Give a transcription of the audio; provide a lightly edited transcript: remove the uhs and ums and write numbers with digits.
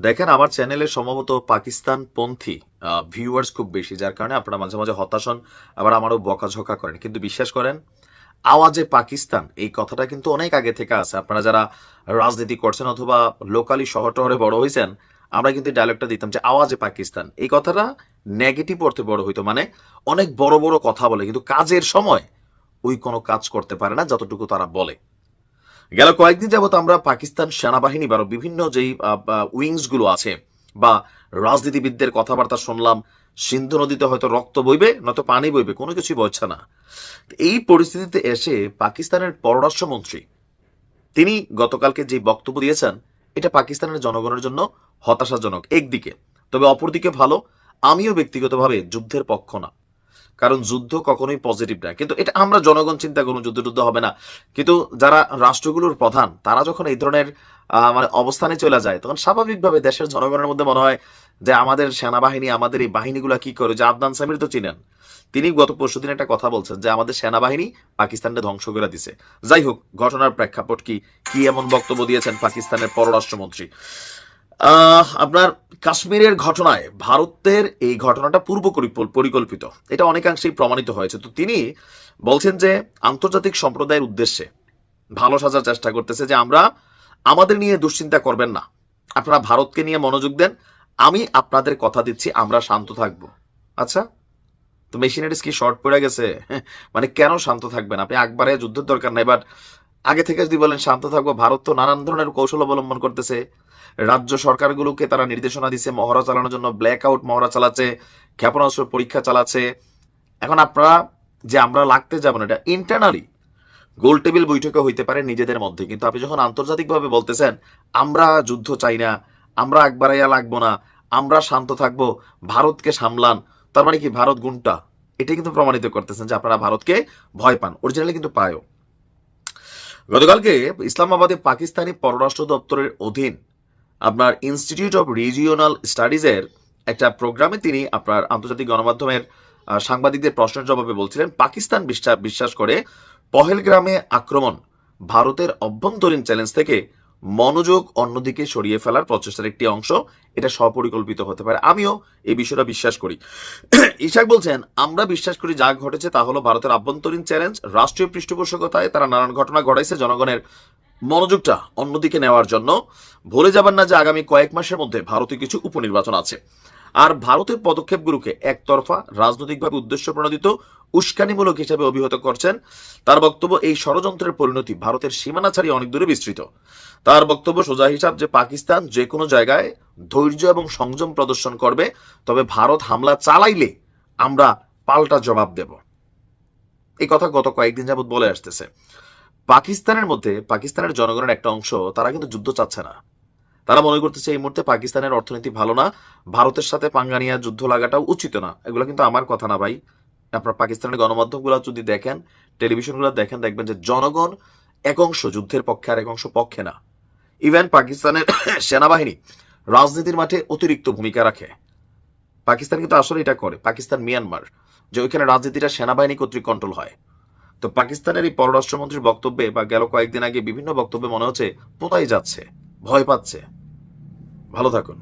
দেখেন, আমার চ্যানেলে সম্ভবত পাকিস্তানপন্থী ভিউয়ার্স খুব বেশি, যার কারণে আপনারা মাঝে মাঝে হতাশ হন, আবার আমারও বকাঝকা করেন। কিন্তু বিশ্বাস করেন, আওয়াজে পাকিস্তান এই কথাটা কিন্তু অনেক আগে থেকে আছে। আপনারা যারা রাজনীতি করছেন অথবা লোকালি শহর টহরে বড় হয়েছেন, আমরা কিন্তু ডায়লগটা দিতাম যে আওয়াজে পাকিস্তান। এই কথাটা নেগেটিভ অর্থে বড় হইতো, মানে অনেক বড় বড় কথা বলে, কিন্তু কাজের সময় ওই কোনো কাজ করতে পারে না যতটুকু তারা বলে। গেল কয়েকদিন যাবত আমরা পাকিস্তান সেনাবাহিনী বা বিভিন্ন যেই উইংস গুলো আছে বা রাজনীতিবিদদের কথাবার্তা শুনলাম, সিন্ধু নদীতে হয়তো রক্ত বইবে নয়তো পানি বইবে, কোনো কিছুই বলছে না। এই পরিস্থিতিতে এসে পাকিস্তানের পররাষ্ট্রমন্ত্রী তিনি গতকালকে যে বক্তব্য দিয়েছেন, এটা পাকিস্তানের জনগণের জন্য হতাশাজনক একদিকে, তবে অপরদিকে ভালো। আমিও ব্যক্তিগতভাবে যুদ্ধের পক্ষ না, কারণ যুদ্ধ কখনোই পজিটিভ না, কিন্তু এটা আমরা জনগণ চিন্তা করুন যুদ্ধ টুদ্ধ হবে না। কিন্তু যারা রাষ্ট্রগুলোর প্রধান তারা যখন এই ধরনের মানে অবস্থানে চলে যায়, তখন স্বাভাবিকভাবে দেশের জনগণের মধ্যে মনে হয় যে আমাদের সেনাবাহিনী, আমাদের এই বাহিনীগুলা কি করে। যে আদনান সামির তো চিনেন, তিনি গত পরশুদিন একটা কথা বলছেন যে আমাদের সেনাবাহিনী পাকিস্তানকে ধ্বংস করে দিছে। যাই হোক, ঘটনার প্রেক্ষাপট কি কি এমন বক্তব্য দিয়েছেন পাকিস্তানের পররাষ্ট্রমন্ত্রী। আপনার কাশ্মীরের ঘটনায় ভারতের এই ঘটনাটা পূর্ব পরিকল্পিত, এটা অনেকাংশেই প্রমাণিত হয়েছে। তো তিনি বলছেন যে আন্তর্জাতিক সম্প্রদায়ের উদ্দেশ্যে ভালো সাজার চেষ্টা করতেছে যে আমরা আমাদের নিয়ে দুশ্চিন্তা করবেন না, আপনারা ভারতকে নিয়ে মনোযোগ দেন, আমি আপনাদের কথা দিচ্ছি আমরা শান্ত থাকবো। আচ্ছা, তো মেশিনারিজ কি শর্ট পড়ে গেছে? মানে কেন শান্ত থাকবেন আপনি? একবারে যুদ্ধের দরকার নাই, বাট আগে থেকে যদি বলেন শান্ত থাকবো, ভারত তো নানান ধরনের কৌশল অবলম্বন করতেছে। রাজ্য সরকারগুলোকে তারা নির্দেশনা দিচ্ছে মহড়া চালানোর জন্য, ব্ল্যাক আউট মহড়া চালাচ্ছে, ক্ষেপণাস্ত্র পরীক্ষা চালাচ্ছে। এখন আপনারা যে আমরা লাগতে যাবো না, এটা ইন্টারনালি গোল টেবিল বৈঠকে হইতে পারে নিজেদের মধ্যে, কিন্তু আপনি যখন আন্তর্জাতিকভাবে বলতেছেন আমরা যুদ্ধ চাই না, আমরা একবারাইয়া লাগবো না, আমরা শান্ত থাকবো, ভারতকে সামলান, তার মানে কি ভারত গুণটা? এটা কিন্তু প্রমাণিত করতেছেন যে আপনারা ভারতকে ভয় পান, অরিজিনালি কিন্তু পায়ও। গতকালকে ইসলামাবাদে পাকিস্তানি পররাষ্ট্র দপ্তরের অধীন আপনার ইনস্টিটিউট অফ রিজিওনাল স্টাডিজের একটা প্রোগ্রামে তিনি আপনার আন্তর্জাতিক গণমাধ্যমের সাংবাদিকদের প্রশ্নের জবাবে বলছিলেন পাকিস্তান বিশ্বাস করে পহেলগ্রামে আক্রমণ ভারতের অভ্যন্তরীণ চ্যালেঞ্জ থেকে মনোযোগ অন্যদিকে সরিয়ে ফেলার প্রচেষ্টার একটি অংশ, এটা স্বপরিকল্পিত হতে পারে। আমিও এই বিষয়টা বিশ্বাস করি। ইশাক বলছেন, আমরা বিশ্বাস করি যা ঘটেছে তা হলো ভারতের আভ্যন্তরীণ চ্যালেঞ্জ, রাষ্ট্রীয় পৃষ্ঠপোষকতায় তারা নানান ঘটনা ঘটাইছে জনগণের মনোযোগটা অন্যদিকে নেওয়ার জন্য। ভুলে যাবেন না যে আগামী কয়েক মাসের মধ্যে ভারতে কিছু উপনির্বাচন আছে, আর ভারতের পদক্ষেপগুলোকে একতরফা রাজনৈতিকভাবে উদ্দেশ্য প্রণোদিত উস্কানিমূলক হিসেবে অভিহিত করছেন। তার বক্তব্য, এই ষড়যন্ত্রের পরিণতি ভারতের সীমানা ছাড়িয়ে অনেক দূরে বিস্তৃত। তার বক্তব্য সোজা হিসাব যে পাকিস্তান যে কোনো জায়গায় ধৈর্য এবং সংযম প্রদর্শন করবে, তবে ভারত হামলা চালাইলে আমরা পাল্টা জবাব দেব। এই কথা গত কয়েকদিন যাবৎ বলে আসতেছে। পাকিস্তানের মধ্যে পাকিস্তানের জনগণের একটা অংশ তারা কিন্তু যুদ্ধ চাচ্ছে না, তারা মনে করতেছে এই মুহূর্তে পাকিস্তানের অর্থনীতি ভালো না, ভারতের সাথে পাঙ্গা নিয়ে যুদ্ধ লাগাটাও উচিত না। এগুলো কিন্তু আমার কথা না ভাই, আপনার পাকিস্তানের গণমাধ্যমগুলো যদি দেখেন, টেলিভিশনগুলো দেখেন, দেখবেন যে জনগণ এক অংশ যুদ্ধের পক্ষে আর এক অংশ পক্ষে না। ইভেন পাকিস্তানের সেনাবাহিনী রাজনীতির মাঠে অতিরিক্ত ভূমিকা রাখে। পাকিস্তান কিন্তু আসলে এটা করে, পাকিস্তান মিয়ানমার, যে ওইখানে রাজনীতিটা সেনাবাহিনী কর্তৃক কন্ট্রোল হয়। তো পাকিস্তানের এই পররাষ্ট্রমন্ত্রীর বক্তব্যে বা গেল কয়েকদিন আগে বিভিন্ন বক্তব্যে মনে হচ্ছে কোথায় যাচ্ছে, ভয় পাচ্ছে। ভালো থাকুন।